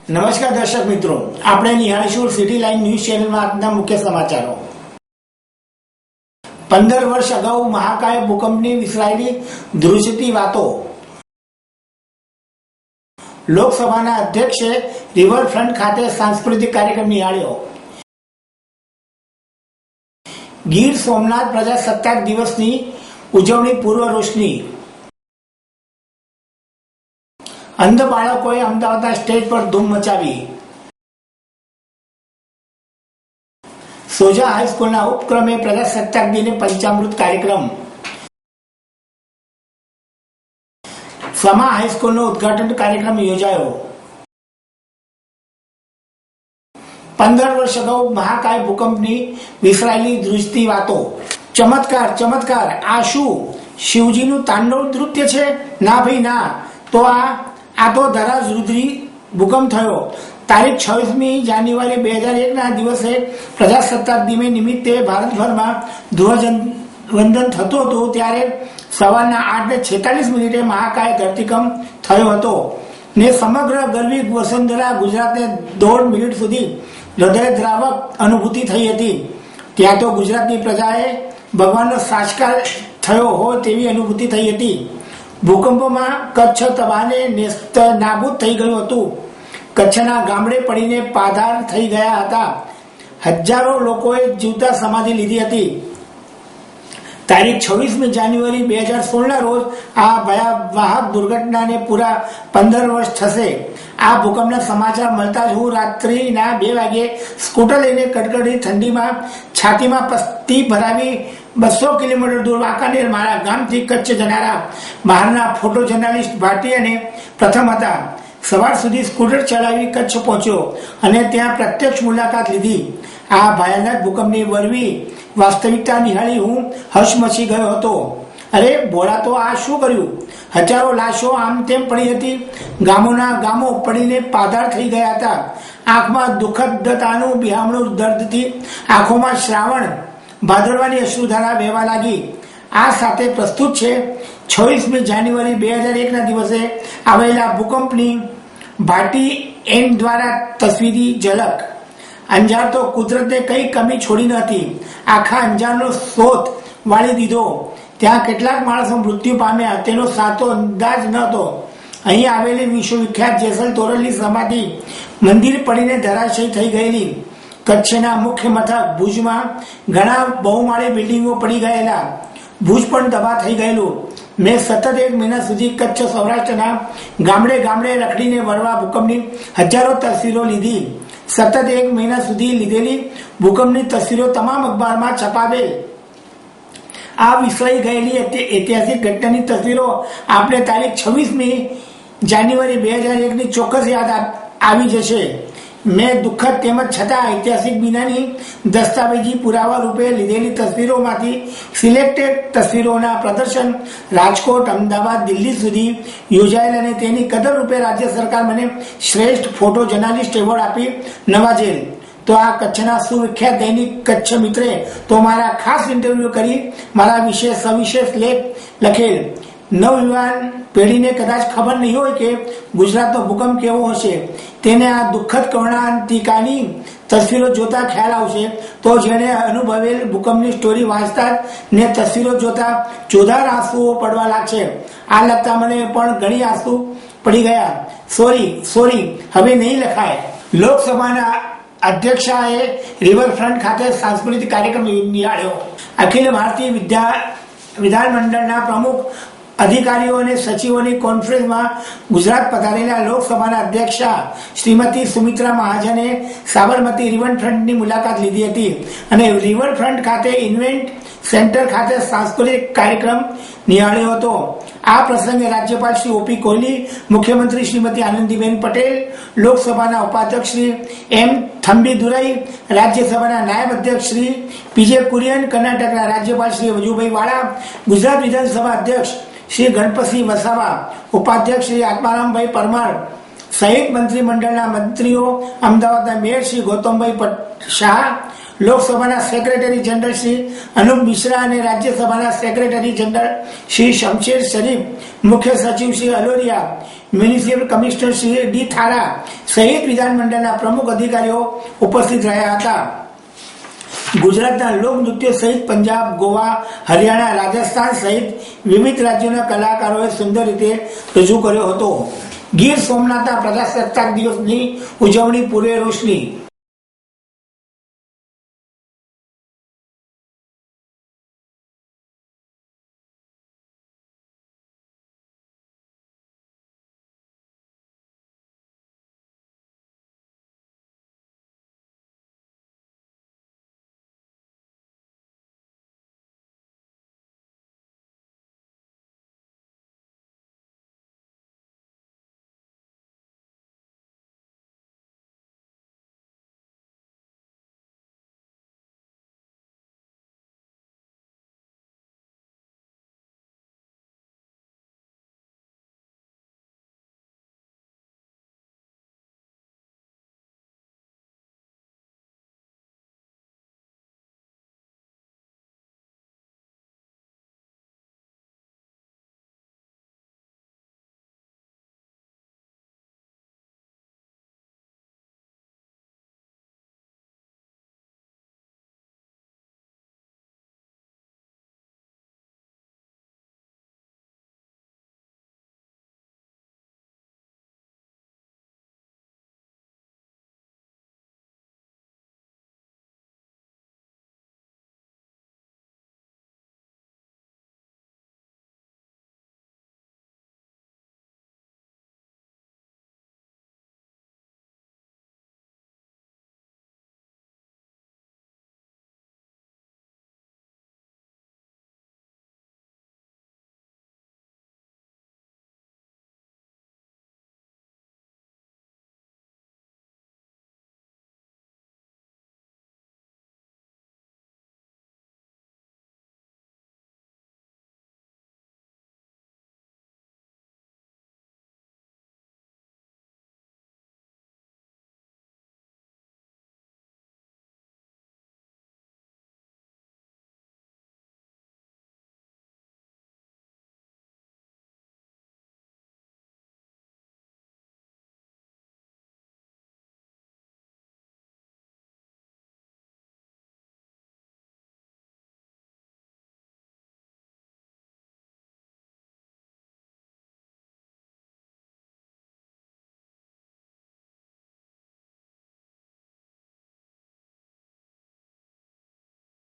નમસ્કાર દર્શક મિત્રો, આપણે નિહાળીશું સિટી લાઈવ ન્યૂઝ ચેનલમાં આજના મુખ્ય સમાચારો। 15 વર્ષ અગાઉ મહાકાય ભૂકંપની વિસરાયેલી ધ્રુજતી વાતો। લોકસભાના અધ્યક્ષે રિવરફ્રન્ટ ખાતે સાંસ્કૃતિક કાર્યક્રમ નિહાળ્યો। ગીર સોમનાથ પ્રજાસત્તાક દિવસની ઉજવણી પૂર્વ રોશની। અંધ બાળકોએ અમદાવાદના સ્ટેજ પર ધૂમ મચાવી। સોજા હાઈસ્કૂલના ઉપક્રમે પ્રજાસત્તાક દિને પંચામૃત કાર્યક્રમ। સમા હાઈસ્કૂલનો ઉદ્ઘાટન કાર્યક્રમ યોજાયો। 15 વર્ષ અગાઉ મહાકાય ભૂકંપની વિસરાયેલી ધ્રુજતી વાતો। ચમત્કાર ચમત્કાર, આ શું શિવજીનું તાંડવ નૃત્ય છે? ના ભાઈ ના, તો આ તો ધરાધ્રુજી ભૂકંપ થયો। તારીખ 26મી જાન્યુઆરી 2001ના દિવસે પ્રજાસત્તાક દિન નિમિત્તે ભારતભરમાં ધ્વજવંદન થતું હતું, ત્યારે સવારના 8:46 મહાકાય ધરતીકંપ થયો હતો ને સમગ્ર ગરવી વસુંધરા ગુજરાતને 1.5 મિનિટ સુધી હૃદયદ્રાવક અનુભૂતિ થઈ હતી। ત્યાં તો ગુજરાતની પ્રજાએ ભગવાનનો સાક્ષાત્કાર થયો હોય તેવી અનુભૂતિ થઈ હતી। ભૂકંપમાં કચ્છ તબાને નેસ્ત નાબૂદ થઈ ગયું હતું। કચ્છના ગામડે પડીને પાધાર થઈ ગયા હતા। હજારો લોકોએ જીવતા સમાધિ લીધી હતી। તારીખ 26મી જાન્યુઆરી 2016ના રોજ આ ભયાવહ દુર્ઘટનાને પૂરા 15 વર્ષ થશે। આ ભૂકંપના સમાચાર મળતા જ હું રાત્રિના 2 વાગે સ્કૂટર લઈને કડકડી ઠંડીમાં છાતીમાં પસ્તી ભરાવી 200 કિલોમીટર દૂર વાંકાનેર મારા ગામથી કચ્છ જનારા બહારના ફોટો જર્નાલિસ્ટ ભાટી અને પ્રથમ હતા। સવાર સુધી સ્કૂટર ચલાવી કચ્છ પહોંચ્યો અને ત્યાં પ્રત્યક્ષ મુલાકાત લીધી। આ ભયાનક ભૂકંપની વરવી વાસ્તવિકતા નિહાળી હું હચમચી ગયો હતો। અરે ભોળા, તો આ શું કર્યું? હજારો લાશો આમ તેમ પડી હતી। ગામોના ગામો પડીને પાધાર થઈ ગયા હતા। આંખમાં દુઃખદતાનું બિહામણું દર્દથી આંખોમાં શ્રાવણ ભાદરવાની અશ્રુધારા વહેવા લાગી। આ સાથે પ્રસ્તુત છે 26મી જાન્યુઆરી 2001ના દિવસે આવેલા ભૂકંપની ભાટી એન દ્વારા તસવીરી ઝલક। અંજાર તો કુદરતે કઈ કમી છોડી નથી। આખા અંજારનો શોધ વાળી દીધો। ત્યાં કેટલાક માણસો મૃત્યુ પામ્યા તેનો સાચો અંદાજ ન હતો। અહીં આવેલી વિશ્વવિખ્યાત જેસલ તોરલની સમાધિ મંદિર પડીને ધરાશયી થઈ ગયેલી। કચ્છના મુખ્ય મથક ભુજમાં ઘણા બહુમાળી બિલ્ડિંગો પડી ગયેલા। ભુજ પણ તબાહ થઈ ગયેલું। મેં સતત 1 મહિના સુધી કચ્છ સૌરાષ્ટ્રના ગામડે ગામડે રખડીને વળવા ભૂકંપની હજારો તસવીરો લીધી। સતત 1 મહિના સુધી લીધેલી ભૂકંપની તસવીરો તમામ અખબારમાં છપાવેલ। આ વિસરાઈ ગયેલી ઐતિહાસિક ઘટનાની તસવીરો આપણે તારીખ 26મી જાન્યુઆરી 2001ની ચોક્કસ યાદ આવી જશે। મેં દુઃખદ તેમજ છતાં ઐતિહાસિક બિનાની દસ્તાવેજી પુરાવા રૂપે લીધેલી તસવીરોમાંથી સિલેક્ટેડ તસવીરોના પ્રદર્શન રાજકોટ, અમદાવાદ, દિલ્હી સુધી યોજાયેલ અને તેની કદર રૂપે રાજ્ય સરકાર મને શ્રેષ્ઠ ફોટો જર્નાલિસ્ટ એવોર્ડ આપી નવાજેલ। તો આ કચ્છના સુવિખ્યાત દૈનિક કચ્છ મિત્રે તો મારા ખાસ ઇન્ટરવ્યુ કરી મારા વિશે સવિશેષ લેખ લખેલ। નવયુવાન પેઢીને કદાચ ખબર નહીં હોય કે ગુજરાતનો ભૂકંપ કેવો હશે। તેને આ દુઃખદ કરુણાંતિકાની તસવીરો જોતા ખ્યાલ આવશે। તો જેણે અનુભવેલ ભૂકંપની સ્ટોરી વાંચતા ને તસવીરો જોતા જોરદાર આંસુઓ પડવા લાગશે। આ લખતા મને પણ ઘણી આંસુ પડી ગયા। સોરી, હવે નહીં લખાય। લોકસભાના અધ્યક્ષાએ રિવરફ્રન્ટ ખાતે સાંસ્કૃતિક કાર્યક્રમ નિહાળ્યો। અખિલ ભારતીય વિધાનમંડળના પ્રમુખ અધિકારીઓ અને સચિવોની કોન્ફરન્સમાં ગુજરાત પધારેલા લોકસભાના અધ્યક્ષા શ્રીમતી સુમિત્રા મહાજને સાબરમતી રિવરફ્રન્ટની મુલાકાત લીધી હતી અને રિવરફ્રન્ટ ખાતે ઇવેન્ટ સેન્ટર ખાતે સાંસ્કૃતિક કાર્યક્રમ નિહાળ્યો હતો। આ પ્રસંગે રાજ્યપાલ શ્રી ઓપી કોહલી, મુખ્યમંત્રી શ્રીમતી આનંદીબેન પટેલ, લોકસભાના ઉપાધ્યક્ષ શ્રી એમ થંબીદુરાઈ, રાજ્યસભાના નાયબ અધ્યક્ષ શ્રી પીજે કુરિયન, કર્ણાટકના રાજ્યપાલ શ્રી વજુભાઈ વાળા, ગુજરાત વિધાનસભા અધ્યક્ષ શ્રી ગણપતસિંહ વસાવા, ઉપાધ્યક્ષ શ્રી આત્મારામભાઈ પરમાર સહિત મંત્રીમંડળના મંત્રીઓ, અમદાવાદના મેયર શ્રી ગૌતમભાઈ શાહ, લોકસભાના સેક્રેટરી જનરલ શ્રી અનુપ મિશ્રા અને રાજ્યસભાના સેક્રેટરી જનરલ શ્રી શમશેર શરીફ, મુખ્ય સચિવ Shri Aloria, municipal commissioner Shri D Thara સહિત વિધાનમંડળના પ્રમુખ અધિકારીઓ ઉપસ્થિત રહ્યા હતા. ગુજરાતના લોકનૃત્ય સહિત પંજાબ, ગોવા, હરિયાણા, રાજસ્થાન સહિત વિવિધ રાજ્યોના કલાકારોએ સુંદર રીતે રજૂ કર્યો હતો. ગીર સોમનાથના પ્રજાસત્તાક દિવસની ઉજવણી પૂરે રોશની.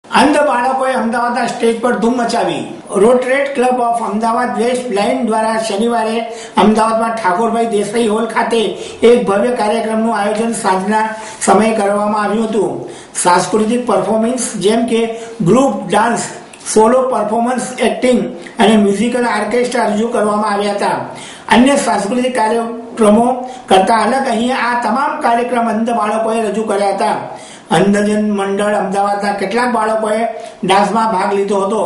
અંધ બાળકોએ અમદાવાદના સ્ટેજ પર ધૂમ મચાવી. Rotaract club of Ahmedabad west blind દ્વારા શનિવારે અમદાવાદમાં ઠાકોરભાઈ દેસાઈ હોલ ખાતે એક ભવ્ય કાર્યક્રમનું આયોજન સાંજના સમયે કરવામાં આવ્યું હતું. સાંસ્કૃતિક પરફોર્મન્સ જેમ કે group dance, solo performance, acting અને મ્યુઝિકલ ઓર્કેસ્ટ્રા રજૂ કરવામાં આવ્યા હતા. અન્ય સાંસ્કૃતિક કાર્યક્રમો કરતા અલગ અહીંયા આ તમામ કાર્યક્રમ અંધ બાળકોએ રજૂ કર્યા હતા. અંધજન મંડળ અમદાવાદના કેટલાક બાળકોએ ડાન્સમાં ભાગ લીધો હતો.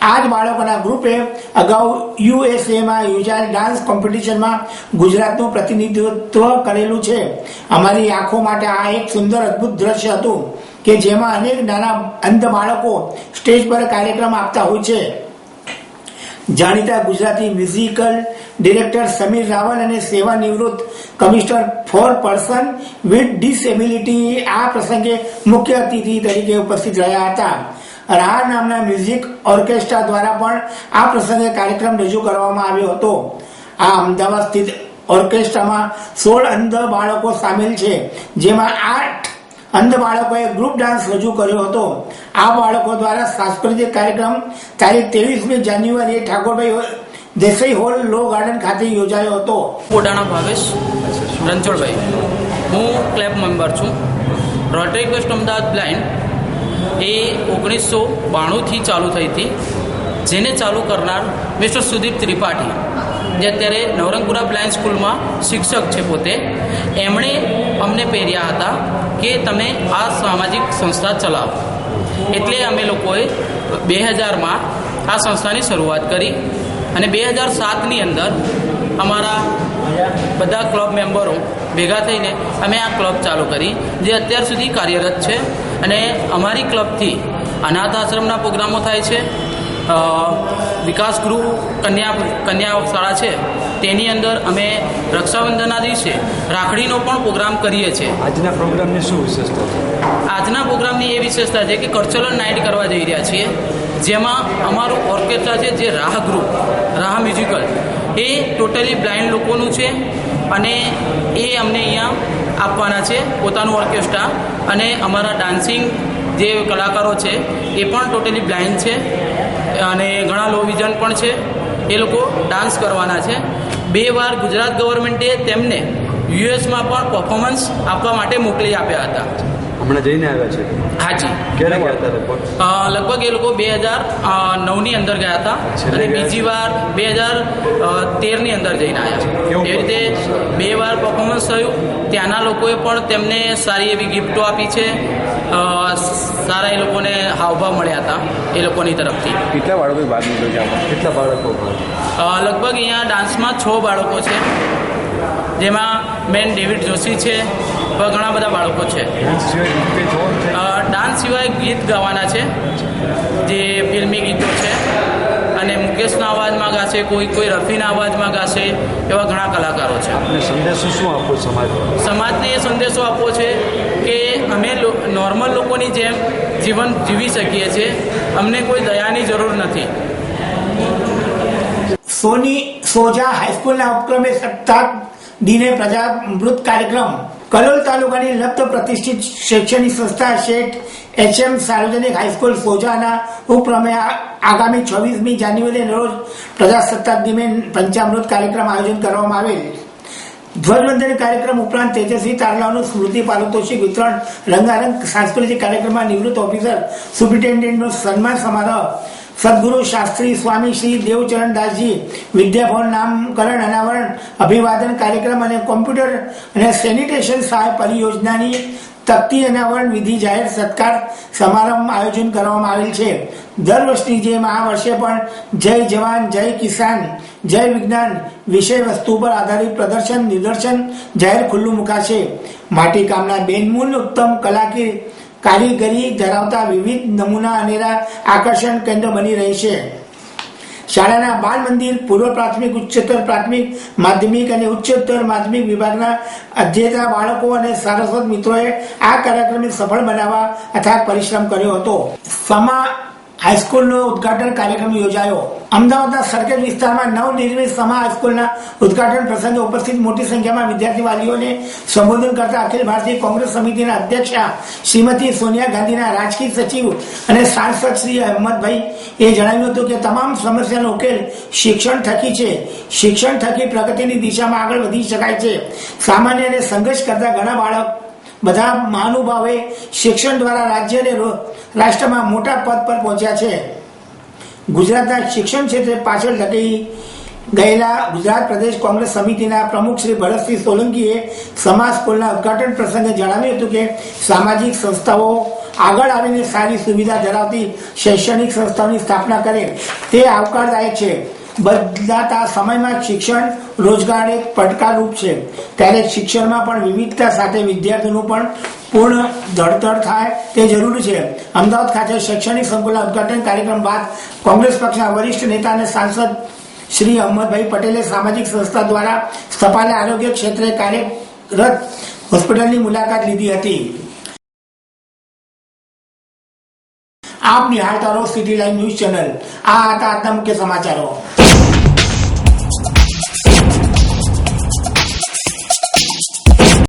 આ જ બાળકોના ગ્રુપે અગાઉ યુએસએમાં યોજાયેલ ડાન્સ કોમ્પિટિશનમાં ગુજરાતનું પ્રતિનિધિત્વ કરેલું છે. અમારી આંખો માટે આ એક સુંદર અદ્ભુત દ્રશ્ય હતું કે જેમાં અનેક નાના અંધ બાળકો સ્ટેજ પર કાર્યક્રમ આપતા હોય છે. જાણીતા ગુજરાતી મ્યુઝિકલ ડિરેક્ટર સમીર રાવલ અને સેવા નિવૃત્ત commissioner for person with disability આ પ્રસંગે મુખ્ય અતિથિ તરીકે ઉપસ્થિત રહ્યા હતા. રાહ નામના મ્યુઝિક ઓર્કેસ્ટ્રા દ્વારા પણ આ પ્રસંગે કાર્યક્રમ રજૂ કરવામાં આવ્યો હતો. આ અમદાવાદ સ્થિત ઓર્કેસ્ટ્રામાં 16 અંધ બાળકો સામેલ છે, જેમાં 8 અંધ બાળકોએ ગ્રુપ ડાન્સ રજૂ કર્યો હતો. આ બાળકો દ્વારા સાંસ્કૃતિક કાર્યક્રમ તારીખ 23મી જાન્યુઆરીએ ઠાકોરભાઈ દેસાઈ હોલ લો ગાર્ડન ખાતે યોજાયો હતો. કોડાણા ભાવેશ રણછોડભાઈ, હું ક્લેબ મેમ્બર છું. રોટરી વેસ્ટ અમદાવાદ બ્લાઇન્ડ એ 1992થી ચાલુ થઈ હતી, જેને ચાલુ કરનાર મિસ્ટર સુદીપ ત્રિપાઠી, જે અત્યારે નવરંગપુરા બ્લાઇન્ડ સ્કૂલમાં શિક્ષક છે પોતે, એમણે અમને પહેર્યા હતા કે તમે આ સામાજિક સંસ્થા ચલાવો. એટલે અમે લોકોએ 2000માં આ સંસ્થાની શરૂઆત કરી અને 2007ની અંદર અમારા બધા ક્લબ મેમ્બરો ભેગા થઈને અમે આ ક્લબ ચાલુ કરી, જે અત્યાર સુધી કાર્યરત છે અને અમારી ક્લબથી અનાથ આશ્રમના પ્રોગ્રામો થાય છે. વિકાસ ગૃહ કન્યા શાળા છે તેની અંદર અમે રક્ષાબંધનના દિવસે રાખડીનો પણ પ્રોગ્રામ કરીએ છીએ. આજના પ્રોગ્રામની શું વિશેષતા છે? આજના પ્રોગ્રામની એ વિશેષતા છે કે કલ્ચરલ નાઇટ કરવા જઈ રહ્યા છીએ, જેમાં અમારું ઓર્કેસ્ટ્રા છે જે રાહ ગ્રુપ, રાહ મ્યુઝિકલ, એ ટોટલી બ્લાઇન્ડ લોકોનું છે અને એ અમને અહીંયા આપવાના છે પોતાનું ઓર્કેસ્ટ્રા. અને અમારા ડાન્સિંગ જે કલાકારો છે એ પણ ટોટલી બ્લાઇન્ડ છે અને ઘણા લો વિઝન પણ છે. એ લોકો ડાન્સ કરવાના છે. 2 વાર ગુજરાત ગવર્મેન્ટે તેમને યુએસમાં પણ પરફોર્મન્સ આપવા માટે મોકલી આપ્યા હતા. હમણાં જઈને આવ્યા છે? હાજી. ક્યારે ગયા હતા લગભગ? લગભગ એ લોકો 2009ની અંદર ગયા હતા અને બીજી વાર 2013ની અંદર જઈને આવ્યા. એ રીતે 2 વાર પરફોર્મન્સ થયું. ત્યાંના લોકોએ પણ તેમને સારી એવી ગિફ્ટો આપી છે. સારા એ લોકોને હાવભાવ મળ્યા હતા એ લોકોની તરફથી. કેટલા બાળકો ભાગ લીધો છે આમાં? કેટલા બાળકો? લગભગ અહીંયા ડાન્સમાં 6 બાળકો છે, જેમાં બેન ડેવિડ જોશી છે, ઘણા બધા બાળકો છે. ડાન્સ સિવાય ગીત ગાવાના છે, જે ફિલ્મી ગીતો છે, અને મુકેશના અવાજમાં ગાશે, કોઈ રફીના અવાજમાં ગાશે, એવા ઘણા કલાકારો છે. સંદેશો શું આપો સમાજને? એ સંદેશો આપવો છે કે અમે નોર્મલ લોકોની જેમ જીવન જીવી શકીએ છીએ. અમને કોઈ દયાની જરૂર નથી. સોજા હાઈસ્કૂલના ઉપક્રમે સપ્તાહ દિને પ્રજામૃત કાર્યક્રમ. કલોલ તાલુકાની લપ્ત પ્રતિષ્ઠિત શૈક્ષણિક સંસ્થા શેઠ HM સાર્વજનિક હાઈસ્કૂલ સોજાના ઉપક્રમે આગામી 26મી જાન્યુઆરીના રોજ પ્રજાસત્તાક દિને પંચામૃત કાર્યક્રમ આયોજન કરવામાં આવેલ. ધ્વજવંદન કાર્યક્રમ ઉપરાંત તેજસ્વી તારલાઓનું સ્મૃતિ પારિતોષિક વિતરણ, રંગારંગ સાંસ્કૃતિક કાર્યક્રમમાં નિવૃત્ત ઓફિસર સુપ્રિન્ટેન્ડન્ટનો સન્માન સમારોહ, સદગુરુ શાસ્ત્રી સ્વામી શ્રી દેવચરણ દાસજી વિદ્યાભવન નામકરણ અનાવરણ અભિવાદન કાર્યક્રમ અને કોમ્પ્યુટર અને સેનિટેશન સહાય પરિયોજનાની તકતી અનાવરણ વિધિ જાહેર સત્કાર સમારંભ આયોજન કરવામાં આવેલ છે. દર વર્ષની જેમ આ વર્ષે પણ જય જવાન જય કિસાન જય વિજ્ઞાન વિષય વસ્તુ પર આધારિત પ્રદર્શન નિદર્શન જાહેર ખુલ્લું મુકાશે. માટીકામના બેનમૂન ઉત્તમ કારીગરી ધરાવતા વિવિધ નમૂના અનેરા આકર્ષણ કેન્દ્ર બની રહી છે. શાળાના બાલ મંદિર, પૂર્વ પ્રાથમિક, ઉચ્ચતર પ્રાથમિક, માધ્યમિક અને ઉચ્ચતર માધ્યમિક વિભાગના અધ્યેતા બાળકો અને સારસ્વત મિત્રોએ આ કાર્યક્રમને સફળ બનાવવા અથાગ પરિશ્રમ કર્યો હતો. સમા હાઈસ્કૂલનો ઉદઘાટન કાર્યક્રમ યોજાયો. અમદાવાદના સરખેજ વિસ્તારમાં નવનિર્મિત સમા હાઈસ્કૂલના ઉદઘાટન પ્રસંગે ઉપસ્થિત મોટી સંખ્યામાં વિદ્યાર્થી વાલીઓને સંબોધન કરતા અખિલ ભારતીય કોંગ્રેસ સમિતિના અધ્યક્ષા શ્રીમતી સોનિયા ગાંધીના રાજકીય સચિવ અને સાંસદ શ્રી અહેમદભાઈ એ જણાવ્યું હતું કે તમામ સમસ્યાનો ઉકેલ શિક્ષણ થકી છે. શિક્ષણ થકી પ્રગતિની દિશામાં આગળ વધી શકાય છે. સામાન્ય અને સંઘર્ષ કરતા ઘણા બધા મહાનુભાવે શિક્ષણ દ્વારા રાજ્ય અને રાષ્ટ્રમાં મોટા પદ પર પહોંચ્યા છે. ગુજરાતના શિક્ષણ ક્ષેત્રે પાછળ લટી ગયેલા ગુજરાત પ્રદેશ કોંગ્રેસ સમિતિના પ્રમુખ શ્રી ભરતસિંહ સોલંકીએ સમા સ્કૂલના ઉદઘાટન પ્રસંગે જણાવ્યું હતું કે સામાજિક સંસ્થાઓ આગળ આવીને સારી સુવિધા ધરાવતી શૈક્ષણિક સંસ્થાઓની સ્થાપના કરે તે આવકારદાયક છે. બદલાતા સમયમાં શિક્ષણ રોજગાર એક પડકારરૂપ છે, ત્યારે શિક્ષણમાં પણ વિવિધતા સાથે વિદ્યાર્થીઓનું પણ પૂર્ણ ઘડતર થાય તે જરૂરી છે. અમદાવાદ ખાતે શૈક્ષણિક સંકુલના ઉદઘાટન કાર્યક્રમ બાદ કોંગ્રેસ પક્ષના વરિષ્ઠ નેતા અને સાંસદ શ્રી અહેમદભાઈ પટેલે સામાજિક સંસ્થા દ્વારા સ્થપાયેલા આરોગ્ય ક્ષેત્રે કાર્યરત હોસ્પિટલની મુલાકાત લીધી હતી. આપ નિહાળતા રહો સિટી લાઈવ ન્યૂઝ ચેનલ. આ હતા આજના મુખ્ય સમાચારો.